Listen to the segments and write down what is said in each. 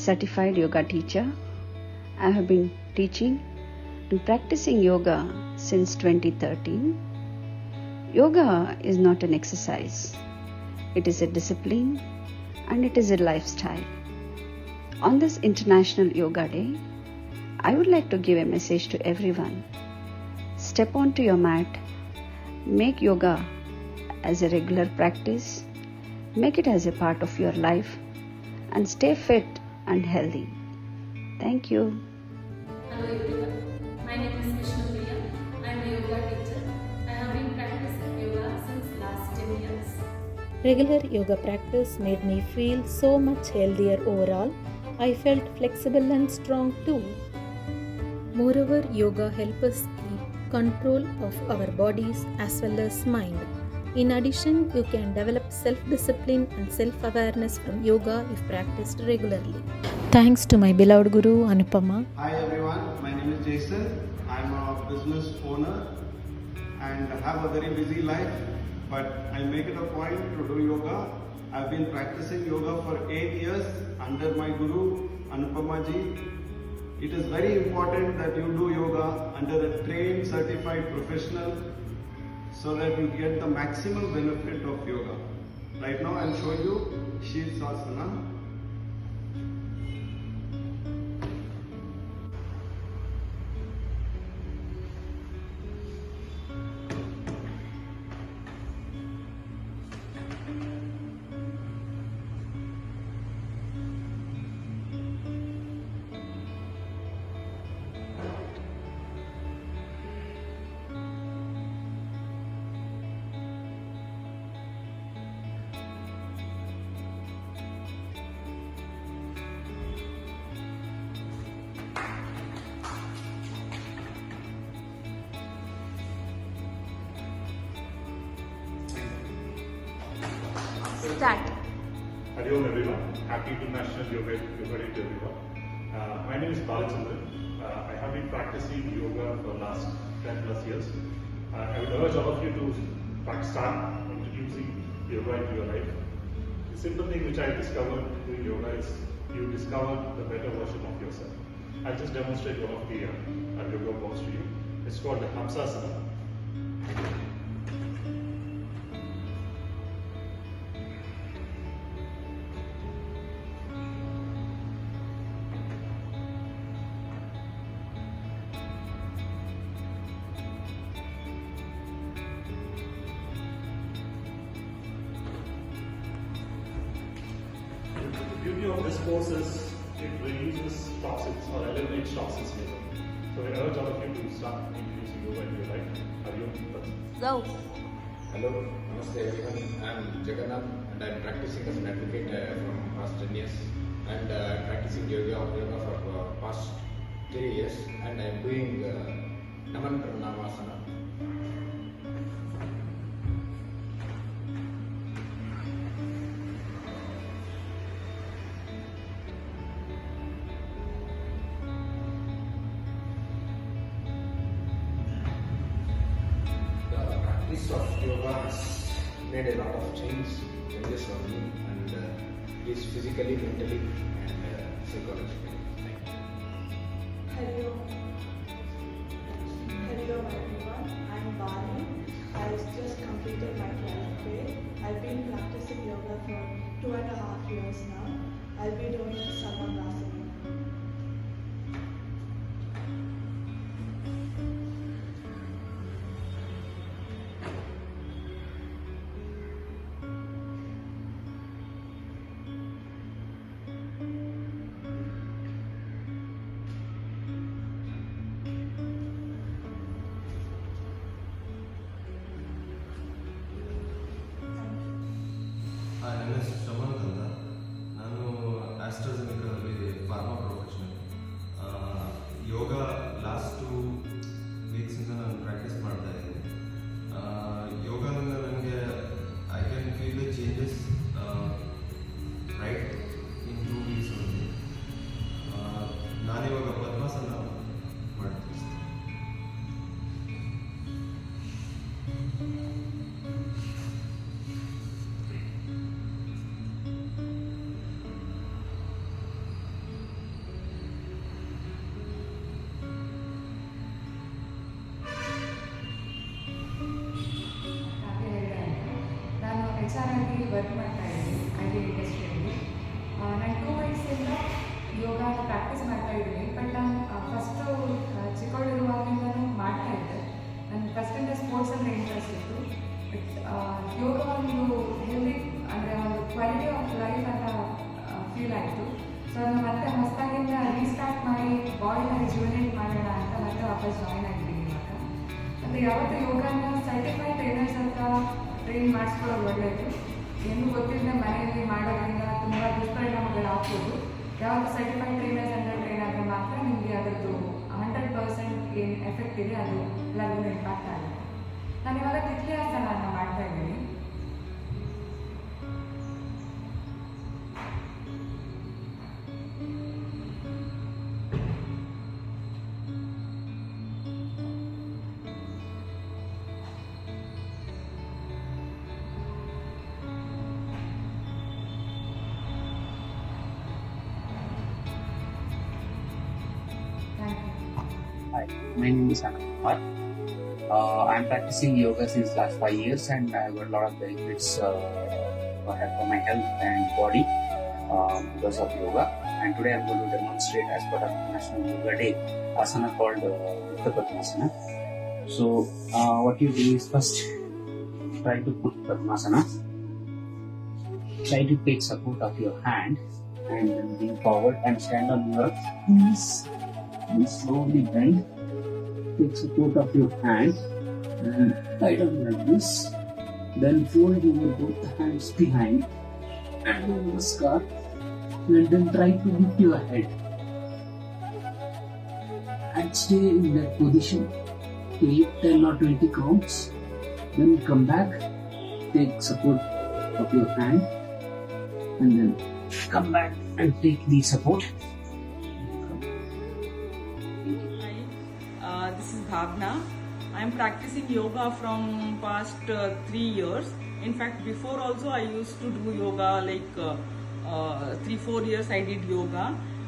certified yoga teacher. I have been teaching and practicing yoga since 2013. Yoga is not an exercise. It is a discipline and it is a lifestyle. On this International Yoga Day, I would like to give a message to everyone. Step onto your mat, make yoga as a regular practice, make it as a part of your life, and stay fit and healthy. Thank you. Hello everyone, my name is Vishnu Priya. I am a yoga teacher. I have been practicing yoga since last 10 years. Regular yoga practice made me feel so much healthier overall. I felt flexible and strong too. Moreover, yoga helps us keep control of our bodies as well as mind. In addition, you can develop self-discipline and self-awareness from yoga if practiced regularly. Thanks to my beloved Guru Anupama. Hi everyone, my name is Jason. I'm a business owner and have a very busy life, but I make it a point to do yoga. I've been practicing yoga for 8 years under my Guru Anupama ji. It is very important that you do yoga under a trained, certified professional so that you get the maximum benefit of yoga. Right now I'll show you Shirsasana. Start. Hello everyone, happy International Yoga Day to everyone. My name is Balachandran. I have been practicing yoga for the last 10 plus years. I would urge all of you to start introducing yoga into your life. The simple thing which I discovered doing yoga is you discover the better version of yourself. I'll just demonstrate one of the yoga pose to you. It's called the Hamsasana. The beauty of this pose is it reduces toxins or eliminates toxins later. So I urge all of you to start introducing yoga into your life. Go. Hello, Namaste everyone. I am Jagannath and I am practicing as an advocate from past 10 years. And I am practicing yoga for past 3 years. And I am doing Naman Pranamasana. Practice of yoga has made a lot of changes for me, and it is physically, mentally, and psychologically. Thank you. Hello everyone, I'm Bani. I just completed my 12th grade. I've been practicing yoga for 2.5 years now. I'll be doing Savasana. ನನ್ನ ಹೆಸರು ಶ್ರವಣ್ ಅಂತ. ನಾನು ಆಸ್ಟ್ರಾಜೆನಿಕಾದಲ್ಲಿ HR ಆಗಿ work ಮಾಡ್ತಾ ಇದ್ದೀನಿ IT ಇಂಡಸ್ಟ್ರಿಯಲ್ಲಿ. ನಾನು 2 ವಯಸ್ಸಿಂದ ಯೋಗ ಪ್ರಾಕ್ಟೀಸ್ ಮಾಡ್ತಾ ಇದ್ದೀನಿ. ಬಟ್ ನಾನು ಫಸ್ಟು ಚಿಕ್ಕವಳಿರುವಾಗಲಿಂದನೂ ಮಾಡ್ತಾ ಇದ್ದೆ. ನನಗೆ ಫಸ್ಟಿಂದ ಸ್ಪೋರ್ಟ್ಸಲ್ಲಿ ಇಂಟ್ರೆಸ್ಟ್ ಇತ್ತು. ಬಟ್ ಯೋಗ ಒಂದು ಹೆಲ್ದಿ ಅಂದರೆ ಒಂದು ಕ್ವಾಲಿಟಿ ಆಫ್ ಲೈಫ್ ಅಂತ ಫೀಲ್ ಆಯಿತು. ಸೊ ನಾನು ಮತ್ತೆ ಹೊಸದಾಗಿಂದ ರೀಸ್ಟಾರ್ಟ್ ಮಾಡಿ ಬಾಡಿನ ರಿಜುವನೇಟ್ ಮಾಡೋಣ ಅಂತ ಮತ್ತೆ ವಾಪಸ್ ಜಾಯ್ನ್ ಆಗಿದ್ದೀನಿ ಇವಾಗ. ಅಂದರೆ ಯಾವತ್ತೂ ಯೋಗನ ಸರ್ಟಿಫೈಡ್ ಟ್ರೈನರ್ಸ್ ಅಂತ ಟ್ರೈನ್ ಮಾಡಿಸ್ಕೊಳ್ಳೋದು ಒಳ್ಳೆಯದು. ಏನೂ ಗೊತ್ತಿಲ್ಲದೆ ಮನೆಯಲ್ಲಿ ಮಾಡೋದ್ರಿಂದ ತುಂಬ ದುಷ್ಪರಿಣಾಮಗಳು ಆಗ್ಬೋದು. ಯಾವತ್ತು ಸರ್ಟಿಫೈಡ್ ಟ್ರೈನರ್ಸ್ ಅಂತ ಟ್ರೈನ್ ಆದರೆ ಮಾತ್ರ ನಿಮಗೆ ಅದರದ್ದು 100% ಏನು ಎಫೆಕ್ಟ್ ಇದೆ ಅದು ಎಲ್ಲರಿಗೂ ಇಂಪ್ಯಾಕ್ಟ್ ಆಗುತ್ತೆ. ನಾನು ಇವಾಗ ತಿಥ್ಲಿ ಆಸನನ ಮಾಡ್ತಾ ಇದ್ದೀನಿ. Hi, my name is Anand Kumar. I'm practicing yoga since last 5 years and I got a lot of benefits for my health and body because of yoga. And today I'm going to demonstrate as part of National Yoga Day asana called Utthana Padmasana. So what you do is first try to put Padmasana. Try to take support of your hand and then lean forward and stand on your knees. And slowly bend, take support of your hand and lie down like this. Then fold your both hands behind and do Namaskar and then try to lift your head and stay in that position till 10 or 20 counts. Then come back, take support of your hand and then come back and take the support. This is Bhavna. I am practicing yoga from past 3 years. In fact, before also I used to do yoga like 3-4 years I did yoga,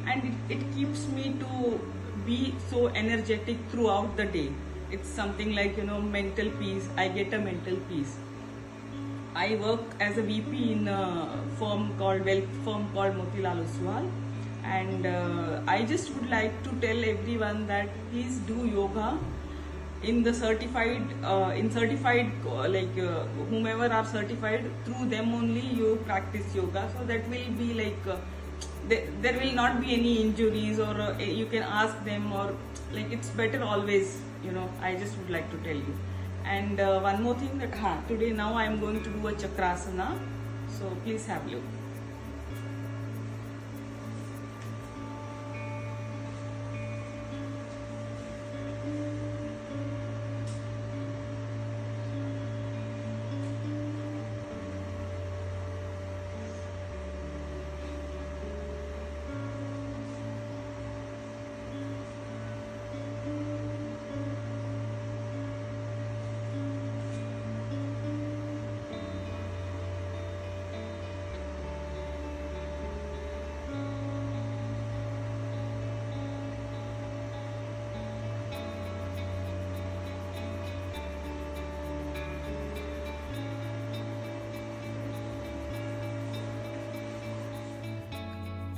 and it keeps me to be so energetic throughout the day. It's something like mental peace. I get a mental peace. I work as a VP in a wealth firm called Motilal Oswal. And I just would like to tell everyone that please do yoga in the certified whomever are certified, through them only you practice yoga. So that will be like there will not be any injuries, or you can ask them, or like it's better always. I just would like to tell you. And one more thing that today now I am going to do a chakrasana. So please have a look.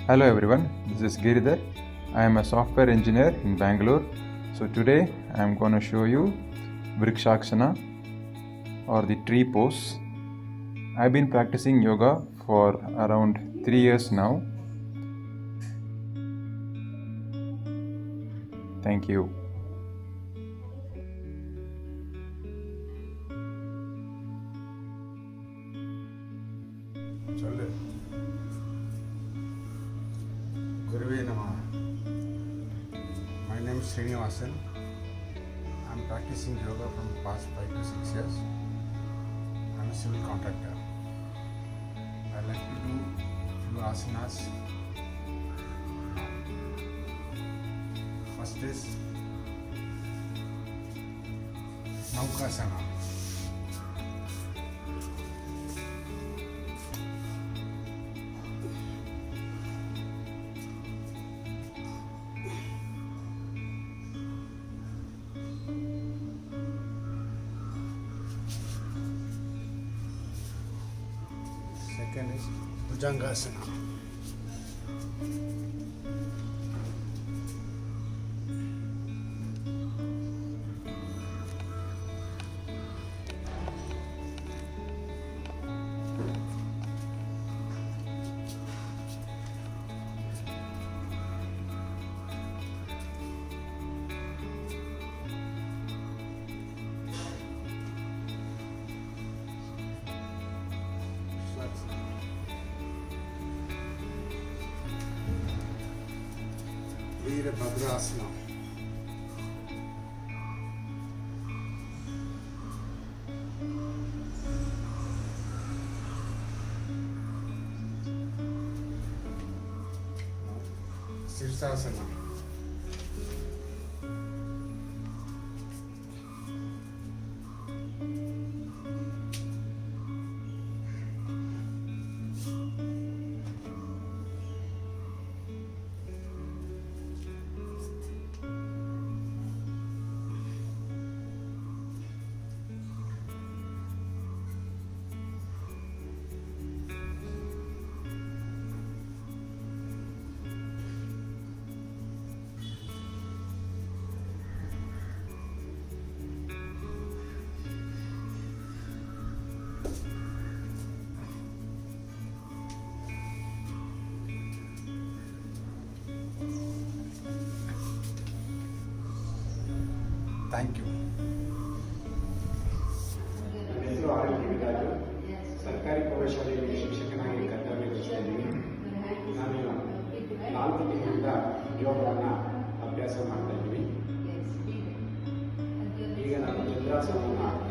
Hello everyone, this is Giridhar. I am a software engineer in Bangalore. So today I am going to show you Vrikshasana or the tree pose. I've been practicing yoga for around 3 years now. Thank you. Guruve Namah. My name is Srinivasan. I am practicing yoga from the past 5 to 6 years. I am a civil contractor. I like to do few asanas. First is Naukasana. second is Bhujangasana. Veerabhadrasana. Sirsasana. Thank you. ನನ್ನ ಹೆಸರು R L ಗಿರಿರಾಜು. ಸರ್ಕಾರಿ ಪ್ರೌಢಶಾಲೆಯಲ್ಲಿ ಶಿಕ್ಷಕನಾಗಿ ಕರ್ತವ್ಯ ನಿರ್ವಹಿಸ್ತಾ ಇದ್ದೀನಿ. ನಾನು 4 ತಿಂಗಳಿಂದ ಯೋಗವನ್ನು ಅಭ್ಯಾಸ ಮಾಡ್ತಾ ಇದ್ದೀನಿ. ಈಗ ನಾನು ಚಂದ್ರಾಸನವನ್ನು ಮಾಡ್ತೀನಿ.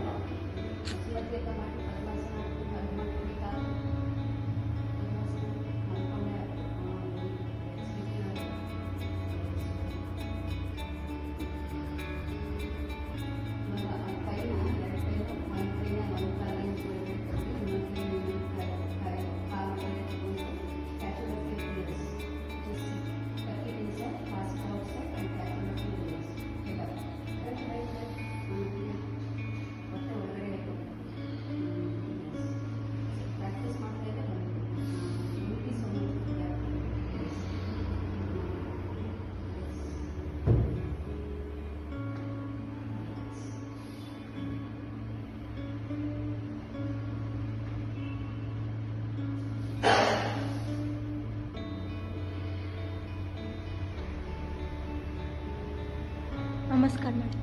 Namaskar, madam.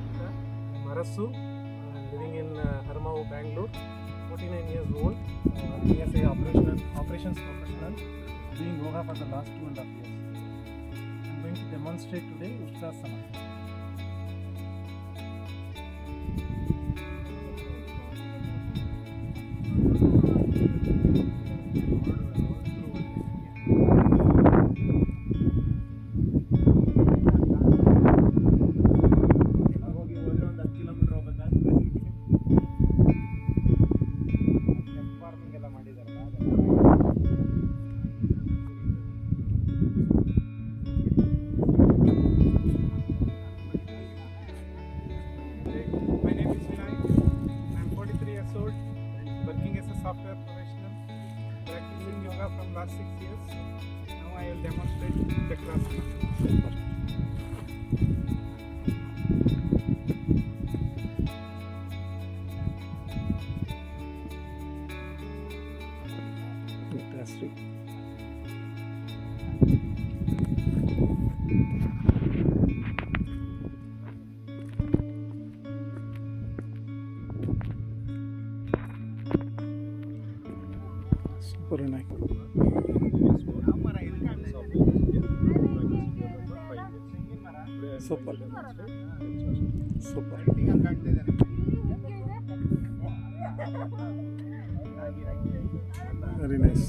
Marasu, living in Harmao, Bangalore, 49 years old, working as a operations professional, doing yoga for the last 2.5 years. I am going to demonstrate today Ushtrasana. Software professional, practicing yoga from last 6 years. Now I will demonstrate Chakrasana. Fantastic. Super nice. Super. Super. Very nice.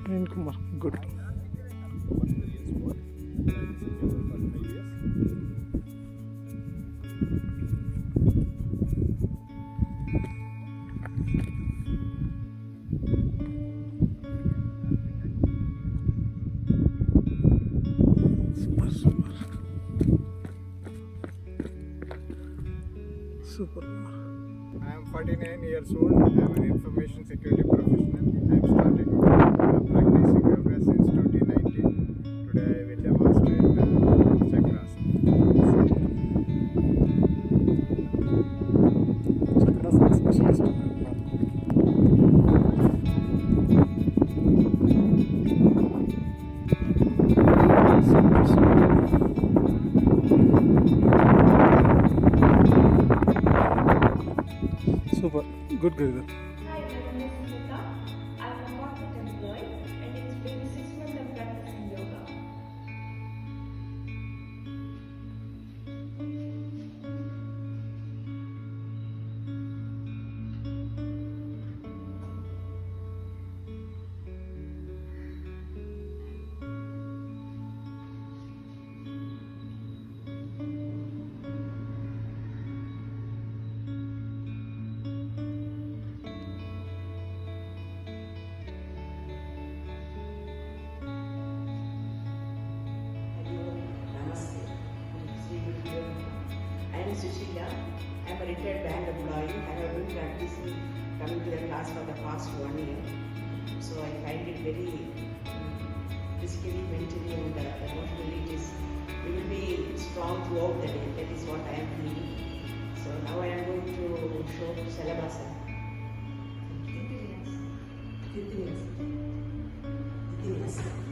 Nine Kumar, good. Super. I am 49 years old. I am an information security professional. I am starting practicing yoga since 2019. Today I will demonstrate chakras. Chakras specialist. Super. Good, Giridhar. Hi, my name is Smita. I'm a corporate employee and it's been 6 months of practicing yoga. Namaste. Sri Guru. I am Sushila. I am a retired bank employee. I have been practicing coming to the class for the past 1 year. So I find it very physically, mentally and emotionally we will be strong throughout the day. That is what I am feeling. So now I am going to show Salabhasana. Thank you.